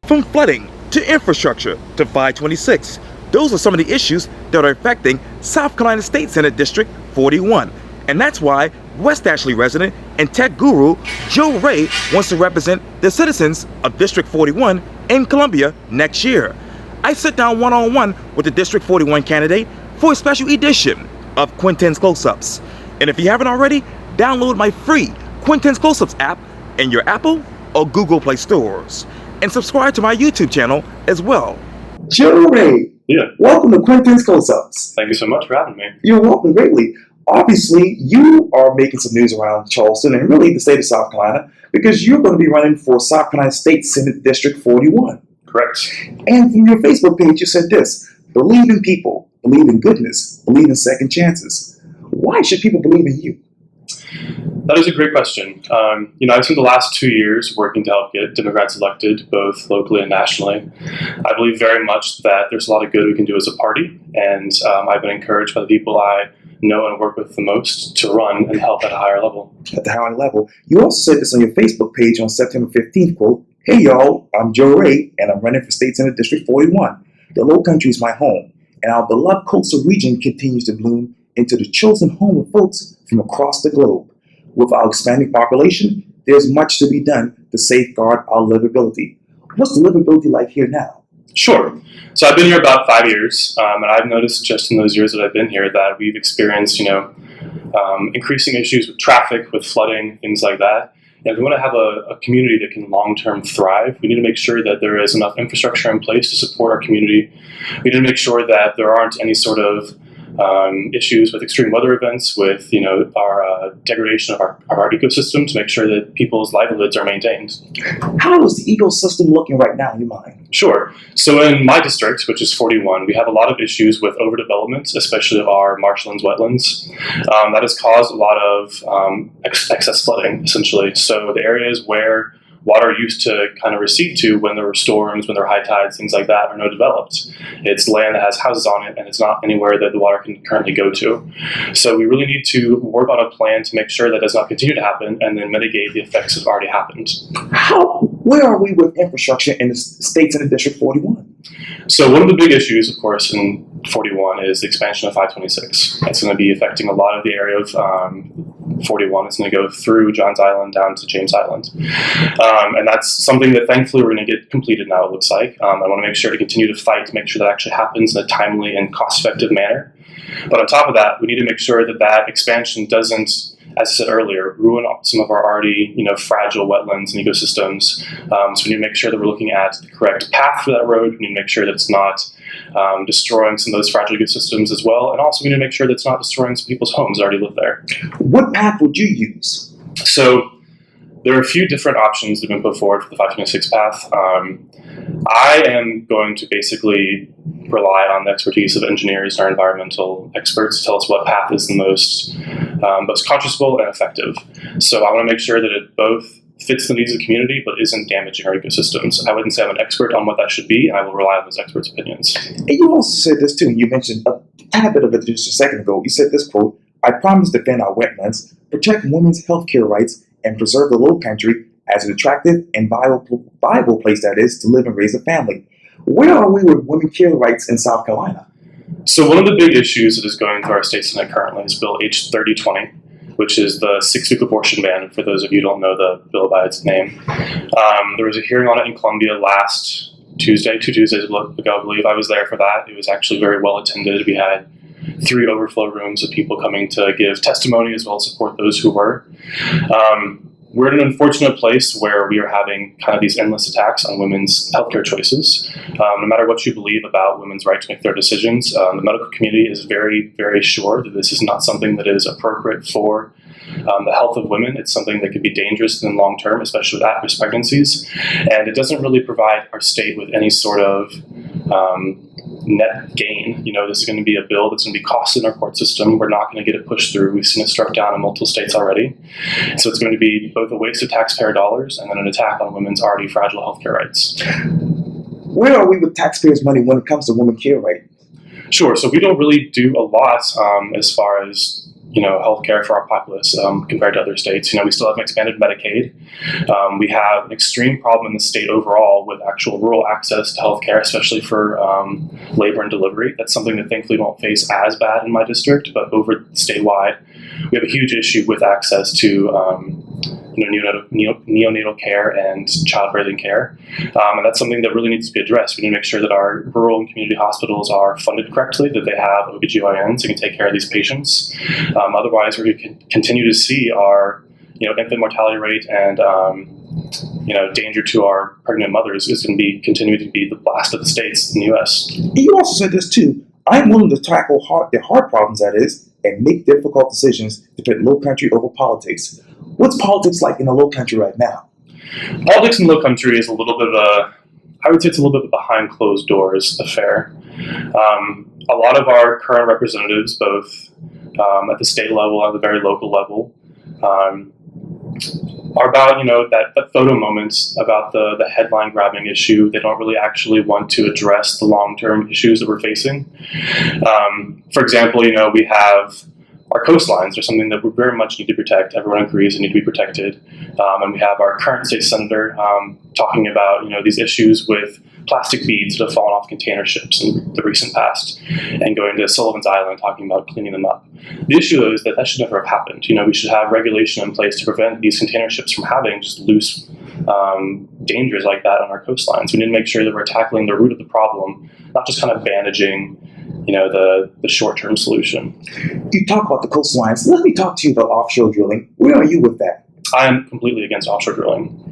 From flooding to infrastructure to 526, those are some of the issues that are affecting South Carolina State Senate District 41. And that's why West Ashley resident and tech guru Joe Wray wants to represent the citizens of District 41 in Columbia next year. I sit down one-on-one with the District 41 candidate for a special edition of Quintin's Close-Ups. And if you haven't already, download my free Quintin's Close-Ups app in your Apple or Google Play stores. And subscribe to my YouTube channel as well. Joe Wray, welcome to Quintin's Close-Ups. Thank you so much for having me. You're welcome greatly. Obviously, you are making some news around Charleston and really the state of South Carolina because you're going to be running for South Carolina State Senate District 41. Correct. And from your Facebook page, you said this: believe in people, believe in goodness, believe in second chances. Why should people believe in you? That is a great question. I've spent the last 2 years working to help get Democrats elected, both locally and nationally. I believe very much that there's a lot of good we can do as a party, and I've been encouraged by the people I know and work with the most to run and help at a higher level. At the higher level. You also said this on your Facebook page on September 15th, quote, "Hey y'all, I'm Joe Wray, and I'm running for State Senate District 41. The Low Country is my home, and our beloved coastal region continues to bloom into the chosen home of folks from across the globe. With our expanding population, there's much to be done to safeguard our livability." What's the livability like here now? Sure. So I've been here about 5 years, and I've noticed just in those years that I've been here that we've experienced, increasing issues with traffic, with flooding, things like that. And if we want to have a community that can long-term thrive, we need to make sure that there is enough infrastructure in place to support our community. We need to make sure that there aren't any sort of issues with extreme weather events, with our degradation of our ecosystem, to make sure that people's livelihoods are maintained. How is the ecosystem looking right now in your mind? Sure. So in my district, which is 41, we have a lot of issues with overdevelopment, especially of our marshlands, wetlands. That has caused a lot of excess flooding, essentially. So the areas where water used to kind of recede to when there were storms, when there were high tides, things like that, are now developed. It's land that has houses on it, and it's not anywhere that the water can currently go to. So we really need to work on a plan to make sure that does not continue to happen, and then mitigate the effects that have already happened. Where are we with infrastructure in the State Senate District 41? So one of the big issues, of course, in 41 is the expansion of 526. That's going to be affecting a lot of the area of 41. It's going to go through Johns Island down to James Islsnd. And that's something that thankfully we're going to get completed now, it looks like. I want to make sure to continue to fight to make sure that actually happens in a timely and cost-effective manner. But on top of that, we need to make sure that that expansion doesn't, as I said earlier, ruin some of our already fragile wetlands and ecosystems. So we need to make sure that we're looking at the correct path for that road. We need to make sure that it's not destroying some of those fragile ecosystems as well. And also we need to make sure that it's not destroying some people's homes that already live there. What path would you use? So there are a few different options that have been put forward for the 526 path. I am going to basically rely on the expertise of engineers and our environmental experts to tell us what path is the most conscionable and effective. So I want to make sure that it both fits the needs of the community but isn't damaging our ecosystems. I wouldn't say I'm an expert on what that should be, and I will rely on those experts' opinions. And you also said this too, and you mentioned a tad bit of it just a second ago. You said this, quote, "I promise to defend our wetlands, protect women's health care rights, and preserve the Low Country as an attractive and viable place that is to live and raise a family." Where are we with women's care rights in South Carolina? So one of the big issues that is going through our state Senate currently is Bill H. 3020, which is the 6-week abortion ban, for those of you who don't know the bill by its name. There was a hearing on it in Columbia last Tuesday, 2 Tuesdays ago, I believe. I was there for that. It was actually very well attended. We had 3 overflow rooms of people coming to give testimony as well as support those who were. We're in an unfortunate place where we are having kind of these endless attacks on women's healthcare choices. No matter what you believe about women's right to make their decisions, the medical community is very, very sure that this is not something that is appropriate for the health of women. It's something that could be dangerous in the long term, especially with at-risk pregnancies. And it doesn't really provide our state with any sort of net gain. This is going to be a bill that's going to be costly in our court system. We're not going to get it pushed through. We've seen it struck down in multiple states already. So it's going to be both a waste of taxpayer dollars and then an attack on women's already fragile healthcare rights. Where are we with taxpayers' money when it comes to women's care rights? Sure. So we don't really do a lot as far as healthcare for our populace compared to other states. We still have an expanded Medicaid. We have an extreme problem in the state overall with actual rural access to healthcare, especially for labor and delivery. That's something that thankfully we won't face as bad in my district, but over statewide, we have a huge issue with access to neonatal care and childbearing care. And that's something that really needs to be addressed. We need to make sure that our rural and community hospitals are funded correctly, that they have OBGYNs who can take care of these patients. Otherwise, we're going to continue to see our infant mortality rate and danger to our pregnant mothers is going to be continuing to be the blast of the states in the U.S. You also said this too. I'm willing to tackle the hard problems, that is, and make difficult decisions to put low country over politics. What's politics like in the low country right now? Politics in the low country is a little bit of I would say it's a little bit of a behind closed doors affair. A lot of our current representatives, both at the state level and at the very local level, are about that photo moment, about the headline grabbing issue. They don't really actually want to address the long-term issues that we're facing. For example, we have our coastlines are something that we very much need to protect. Everyone agrees they need to be protected. And we have our current state senator talking about these issues with plastic beads that have fallen off container ships in the recent past, and going to Sullivan's Island talking about cleaning them up. The issue is that should never have happened. We should have regulation in place to prevent these container ships from having just loose dangers like that on our coastlines. We need to make sure that we're tackling the root of the problem, not just kind of bandaging the short-term solution. You talk about the coastlines. Let me talk to you about offshore drilling. Where are you with that? I am completely against offshore drilling.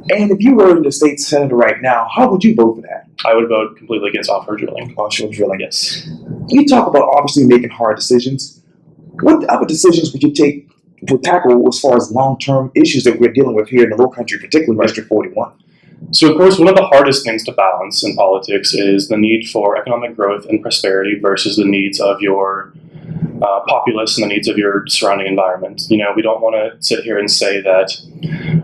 And if you were in the state senator right now, how would you vote for that? I would vote completely against offshore drilling. Offshore drilling. Yes. You talk about obviously making hard decisions. What other decisions would you take to tackle as far as long-term issues that we're dealing with here in the Low Country, particularly District 41? So, of course, one of the hardest things to balance in politics is the need for economic growth and prosperity versus the needs of your populace and the needs of your surrounding environment. We don't want to sit here and say that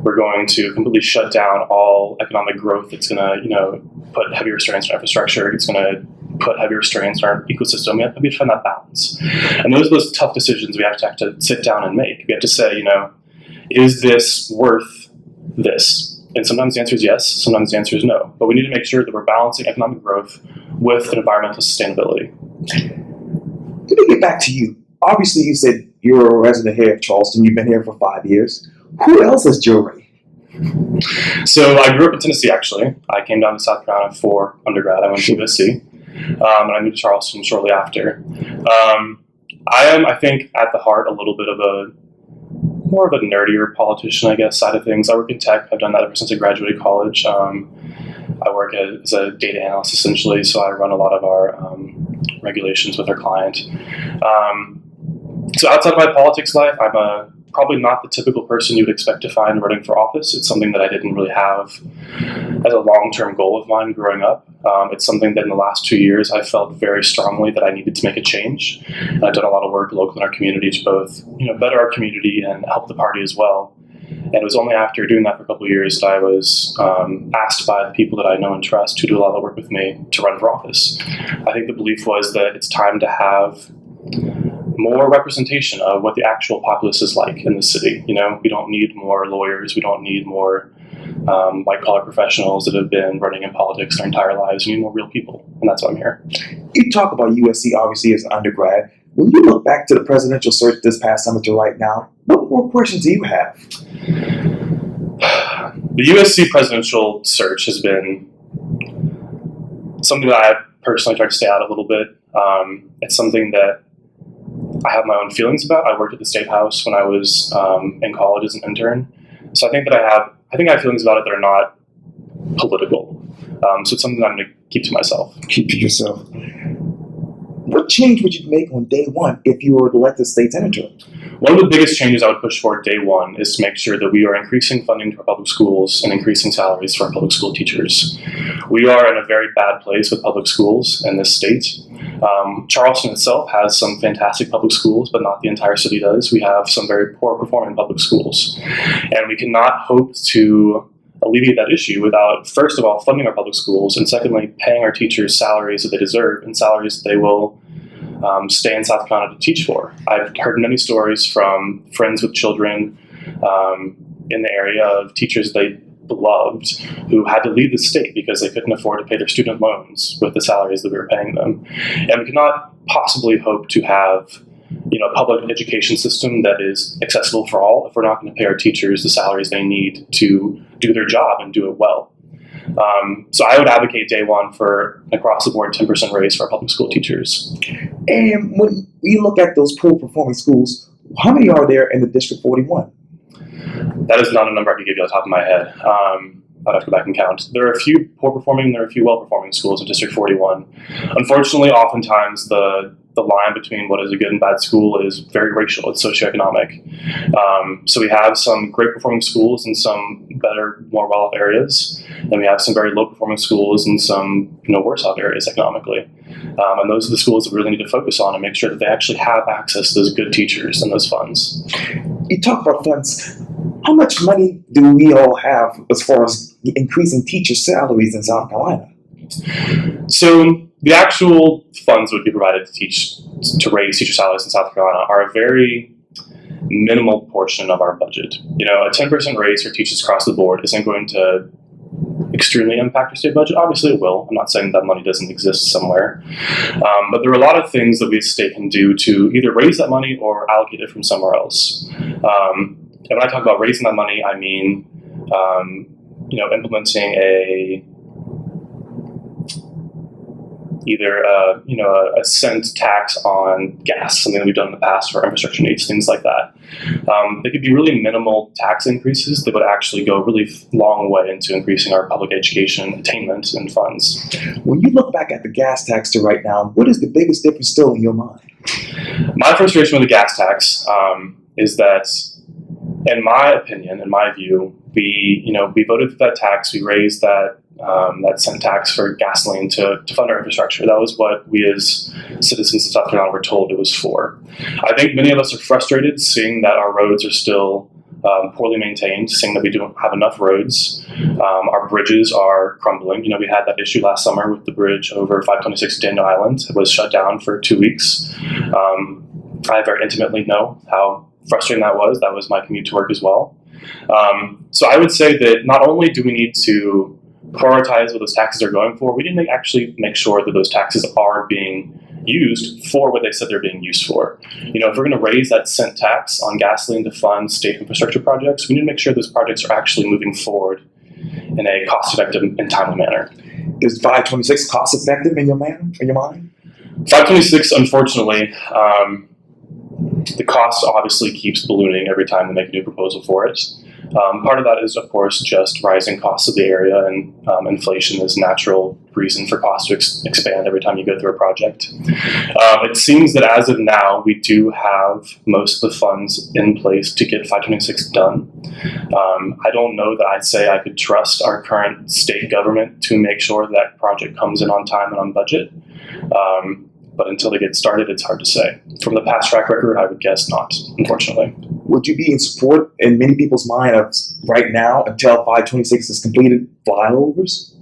we're going to completely shut down all economic growth that's going to, put heavy restraints on infrastructure. It's going to put heavy restraints on our ecosystem. We have to find that balance. And those are those tough decisions we have to sit down and make. We have to say, is this worth this? And sometimes the answer is yes, sometimes the answer is no. But we need to make sure that we're balancing economic growth with environmental sustainability. Let me get back to you. Obviously, you said you're a resident here of Charleston. You've been here for 5 years. Who else is Joe Wray? So I grew up in Tennessee, actually. I came down to South Carolina for undergrad. I went to USC. And I moved to Charleston shortly after. I am, I think, at the heart a little bit of more of a nerdier politician, I guess, side of things. I work in tech. I've done that ever since I graduated college. I work as a data analyst, essentially, so I run a lot of our regulations with our client. So outside of my politics life, I'm probably not the typical person you would expect to find running for office. It's something that I didn't really have as a long-term goal of mine growing up. It's something that in the last 2 years I felt very strongly that I needed to make a change. And I've done a lot of work locally in our community to both better our community and help the party as well. And it was only after doing that for a couple of years that I was asked by the people that I know and trust to do a lot of work with me to run for office. I think the belief was that it's time to have more representation of what the actual populace is like in the city. We don't need more lawyers. We don't need more white-collar professionals that have been running in politics their entire lives. We need more real people, and that's why I'm here. You talk about USC, obviously, as an undergrad. When you look back to the presidential search this past summer to right now, what more questions do you have? The USC presidential search has been something that I personally tried to stay out a little bit. It's something that I have my own feelings about. I worked at the State House when I was in college as an intern. So I think I have feelings about it that are not political. So it's something that I'm going to keep to myself. Keep to yourself. What change would you make on day one if you were elected state senator? One of the biggest changes I would push for day one is to make sure that we are increasing funding to our public schools and increasing salaries for our public school teachers. We are in a very bad place with public schools in this state. Charleston itself has some fantastic public schools, but not the entire city does. We have some very poor performing public schools. And we cannot hope to alleviate that issue without, first of all, funding our public schools, and secondly, paying our teachers salaries that they deserve and salaries that they will stay in South Carolina to teach for. I've heard many stories from friends with children in the area of teachers they beloved who had to leave the state because they couldn't afford to pay their student loans with the salaries that we were paying them. And we cannot possibly hope to have a public education system that is accessible for all if we're not going to pay our teachers the salaries they need to do their job and do it well. So I would advocate day one for an across-the-board 10% raise for our public school teachers. And when you look at those poor performing schools, how many are there in the District 41? That is not a number I could give you off the top of my head. I'd have to go back and count. There are a few poor performing, there are a few well performing schools in District 41. Unfortunately, oftentimes the line between what is a good and bad school is very racial. It's socioeconomic. So we have some great performing schools in some better, more well-off areas, and we have some very low performing schools in some worse off areas economically. And those are the schools that we really need to focus on and make sure that they actually have access to those good teachers and those funds. You talk about funds. How much money do we all have as far as increasing teacher salaries in South Carolina? So the actual funds that would be provided to raise teacher salaries in South Carolina are a very minimal portion of our budget. A 10% raise for teachers across the board isn't going to extremely impact our state budget. Obviously it will. I'm not saying that money doesn't exist somewhere. But there are a lot of things that we as a state can do to either raise that money or allocate it from somewhere else. And when I talk about raising that money, I mean, implementing either a cent tax on gas, something that we've done in the past for infrastructure needs, things like that. They could be really minimal tax increases that would actually go a really long way into increasing our public education attainment and funds. When you look back at the gas tax to right now, what is the biggest difference still in your mind? My frustration with the gas tax is that, in my opinion, in my view, we voted for that tax. We raised that cent tax for gasoline to fund our infrastructure. That was what we as citizens of South Carolina were told it was for. I think many of us are frustrated seeing that our roads are still poorly maintained, seeing that we don't have enough roads. Our bridges are crumbling. We had that issue last summer with the bridge over 526 Daniel Island. It was shut down for 2 weeks. I very intimately know how frustrating that was. That was my commute to work as well. So I would say that not only do we need to prioritize what those taxes are going for, we need to actually make sure that those taxes are being used for what they said they're being used for. If we're going to raise that cent tax on gasoline to fund state infrastructure projects, we need to make sure those projects are actually moving forward in a cost-effective and timely manner. Is 526 cost-effective in your mind? 526, unfortunately, the cost obviously keeps ballooning every time they make a new proposal for it. Part of that is, of course, just rising costs of the area, and inflation is a natural reason for costs to expand every time you go through a project. It seems that as of now, we do have most of the funds in place to get 526 done. I don't know that I'd say I could trust our current state government to make sure that project comes in on time and on budget. But until they get started, it's hard to say. From the past track record, I would guess not, unfortunately. Would you be in support, in many people's mind, of right now, until 526 is completed, flyovers?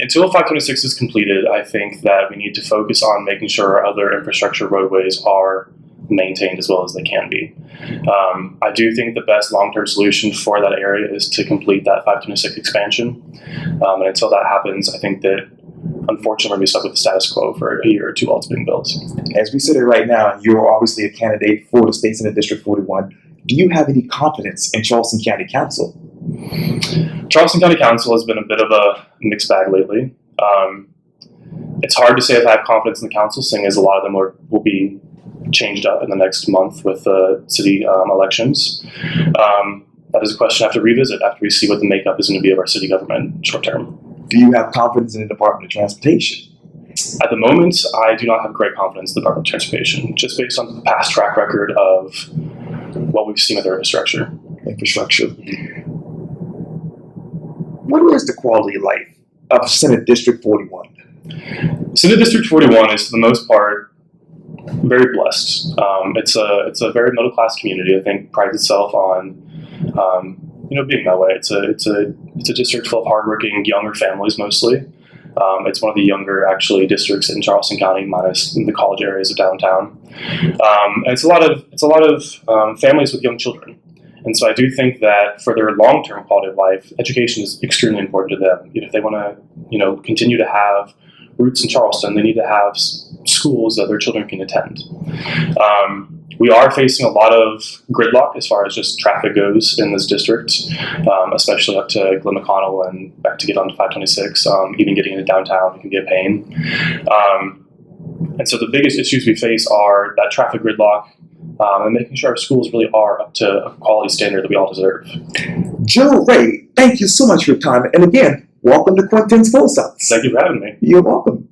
Until 526 is completed, I think that we need to focus on making sure our other infrastructure roadways are maintained as well as they can be. I do think the best long-term solution for that area is to complete that 526 expansion. And until that happens, I think that unfortunately we're going to be stuck with the status quo for a year or two while it's being built. As we sit here right now, you're obviously a candidate for the state Senate District 41. Do you have any confidence in Charleston County Council? Charleston County Council has been a bit of a mixed bag lately. It's hard to say if I have confidence in the council, seeing as a lot of them will be changed up in the next month with the city elections. That is a question I have to revisit after we see what the makeup is going to be of our city government short term. Do you have confidence in the Department of Transportation? At the moment, I do not have great confidence in the Department of Transportation, just based on the past track record of what we've seen with their infrastructure. What is the quality of life of Senate District 41? Senate District 41 is, for the most part, very blessed. It's a very middle class community. I think prides itself on being that way. It's a district full of hardworking younger families mostly. It's one of the younger, actually, districts in Charleston County, minus the college areas of downtown. And it's a lot of families with young children. And so I do think that for their long-term quality of life, education is extremely important to them. If they want to, continue to have roots in Charleston, they need to have schools that their children can attend. We are facing a lot of gridlock as far as just traffic goes in this district, especially up to Glen McConnell and back to get onto 526. Even getting into downtown can be a pain. And so the biggest issues we face are that traffic gridlock and making sure our schools really are up to a quality standard that we all deserve. Joe Wray, thank you so much for your time. And again, welcome to Quintin's Full South. Thank you for having me. You're welcome.